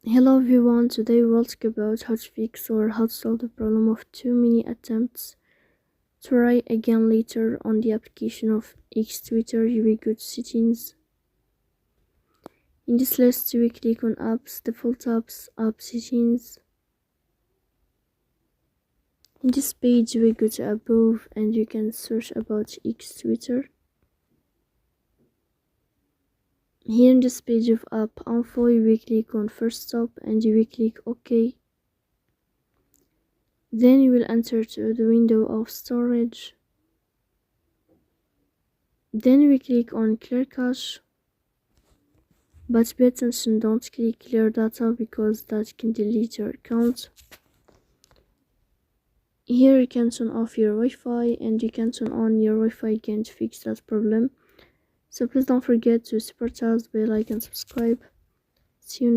Hello everyone, today we'll talk about how to fix or how to solve the problem of too many attempts. Try again later. On the application of X Twitter, you will go to settings. In this list, you will click on apps, default apps, app settings. In this page, you will go to above and you can search about X Twitter. Here in this page of app info, you will click on first stop and you will click OK. Then you will enter to the window of storage. Then we click on clear cache. But pay attention, don't click clear data because that can delete your account. Here you can turn off your Wi-Fi and you can turn on your Wi-Fi again to fix that problem. So please don't forget to support us by like and subscribe. See you next time.